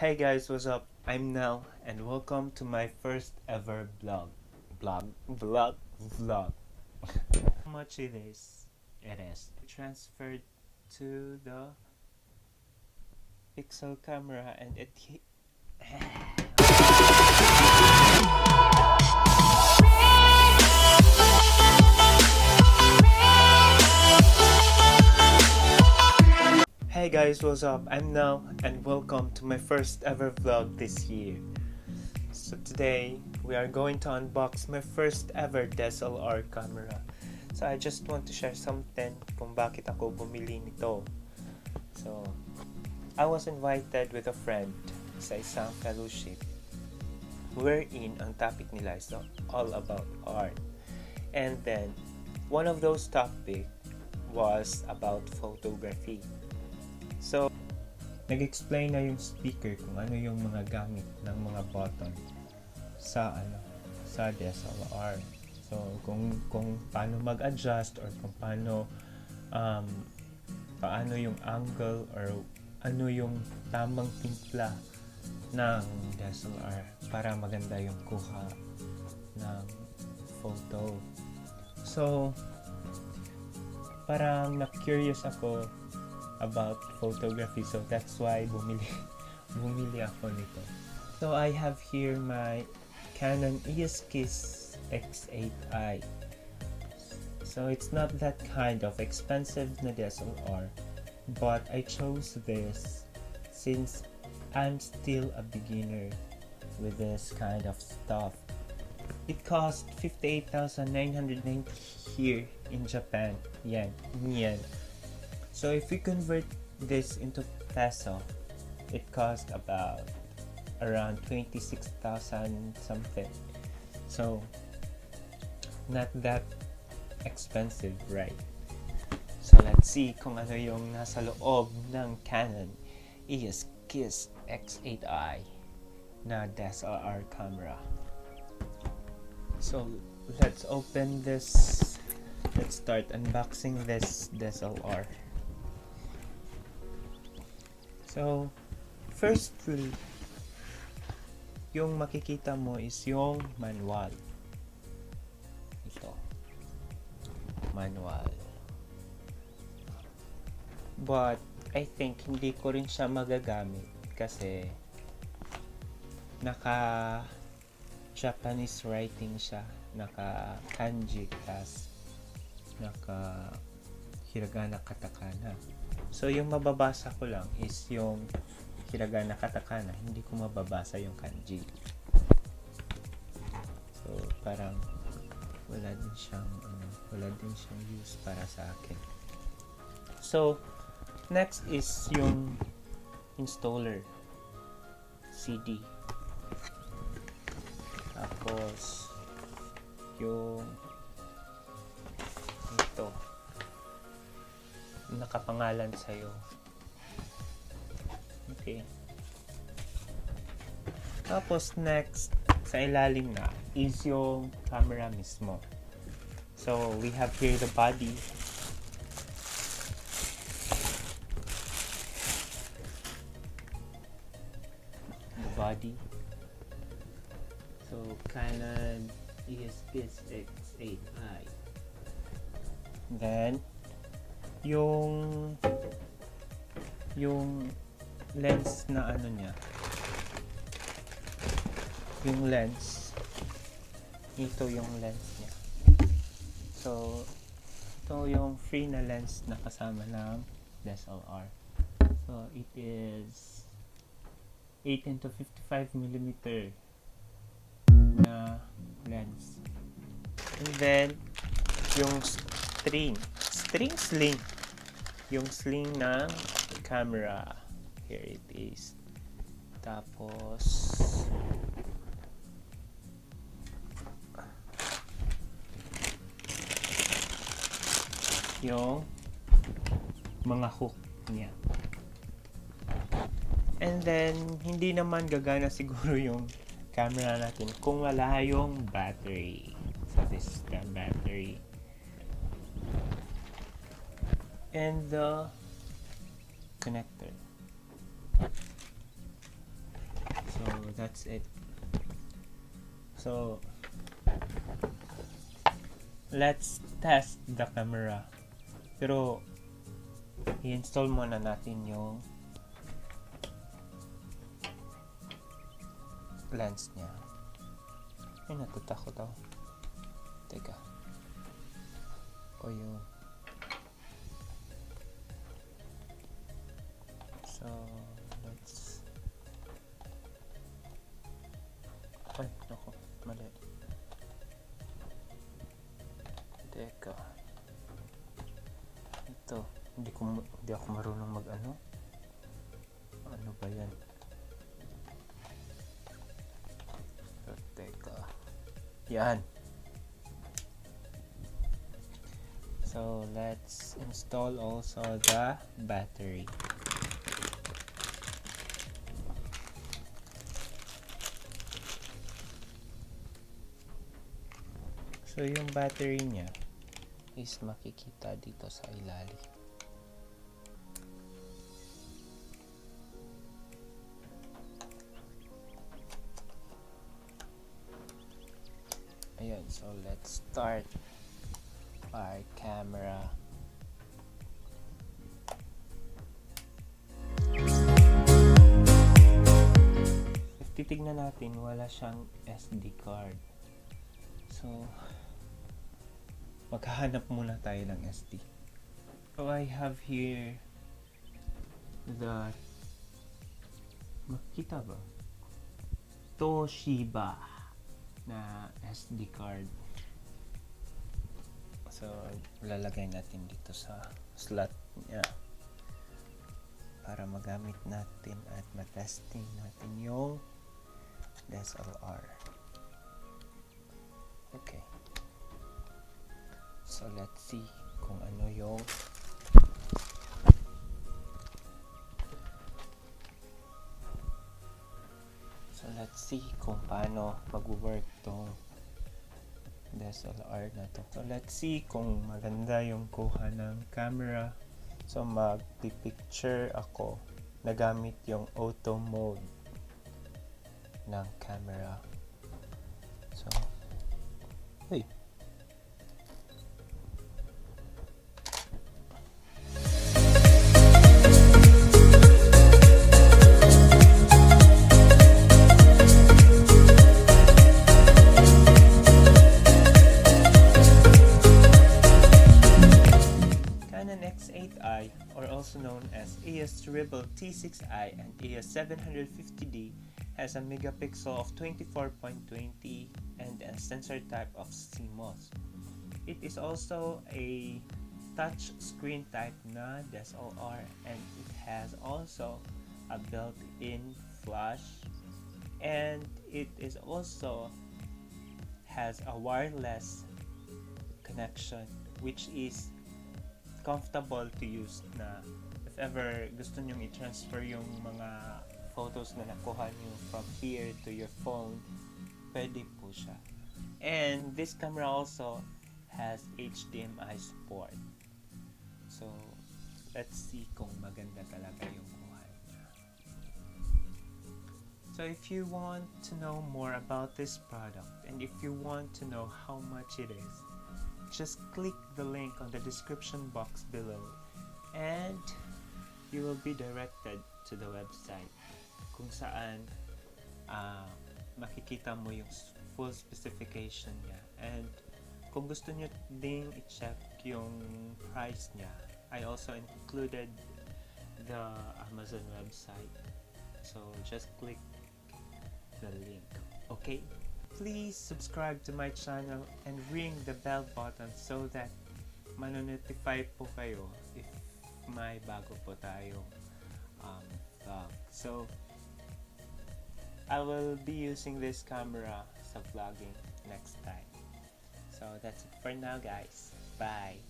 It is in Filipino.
Hey guys, what's up? I'm Nell and welcome to my first ever vlog. How much it is? It is transferred to the Pixel camera and it Hey guys, what's up? I'm Nell and welcome to my first ever vlog this year. So today, we are going to unbox my first ever DSLR camera. So I just want to share something kung bakit ako bumili nito. So, I was invited with a friend sa isang fellowship wherein ang topic nila is all about art. And then, one of those topic was about photography. So, nag-explain na yung speaker kung ano yung mga gamit ng mga button sa DSLR. So kung paano mag-adjust or kung paano yung angle or ano yung tamang timpla ng DSLR para maganda yung kuha ng photo. So parang na-curious ako about photography, so that's why bumili ako nito. So I have here my Canon X8i. So it's not that kind of expensive na DSLR, but I chose this since I'm still a beginner with this kind of stuff. It cost 58,990 here in Japan, yen. So if we convert this into peso, it cost about around 26,000 something. So not that expensive, right? So let's see kung ano yung nasa loob ng Canon X8i na DSLR camera. So let's open this. Let's start unboxing this DSLR. So firstly, yung makikita mo is yung manual. Ito. Manual. But I think hindi ko rin siya magagamit kasi naka Japanese writing siya, naka kanji, tas naka hiragana, katakana. So yung mababasa ko lang is yung hiragana, katakana, hindi ko mababasa yung kanji. So parang wala din siyang use para sa akin. So next is yung installer CD. Tapos yung ito nakapangalan sa'yo. Okay. Tapos next, sa ilalim na is yung camera mismo. So we have here the body. So Canon X8i. Then yung lens na ano niya, yung lens, ito yung lens niya. So ito yung free na lens na kasama ng DSLR. So it is 18 to 55 millimeter na lens. And then yung sling, yung sling ng camera, here it is. Tapos yung mga hook niya. And then hindi naman gagana siguro yung camera natin kung wala yung battery. So this is the battery. And the connector. that's it. So let's test the camera. Pero i-install muna natin yung lens niya. Ay, natatakot ako. Teka. O yun. So, let's... Ay, naku. Mali. Teka. Ito. Hindi ako marunong mag-ano. Ano ba yan? So, teka. Yan. So, let's install also the battery. So, yung battery niya is makikita dito sa ilalim. Ayan, so let's start our camera. If titignan natin, wala siyang SD card. So, maghahanap muna tayo ng SD. So, I have here the... Makita ba? Toshiba na SD card. So, lalagay natin dito sa slot niya para magamit natin at matesting natin yung DSLR. Okay. So, let's see kung ano yung paano mag-work tong DSLR na to. So, let's see kung maganda yung kuha ng camera. So, magpipicture ako na gamit yung auto mode ng camera. So, hey! Canon X8i, or also known as T6i and EOS750D, has a megapixel of 24.20 and a sensor type of CMOS. It is also a touch screen type na DSLR, and it has also a built-in flash, and it is also has a wireless connection, which is comfortable to use na if ever gusto nyong i-transfer yung mga photos na nakuha nyo from here to your phone, pwede po siya. And this camera also has HDMI support. So, let's see kung maganda talaga yung kuha niya. So, if you want to know more about this product and if you want to know how much it is, just click the link on the description box below and you will be directed to the website kung saan makikita mo yung full specification niya. And kung gusto nyo ding i-check yung price niya, I also included the Amazon website. So just click the link. Okay? Please subscribe to my channel and ring the bell button so that manonotify po kayo if may bago po tayong vlog. So, I will be using this camera sa vlogging next time. So, that's it for now, guys. Bye!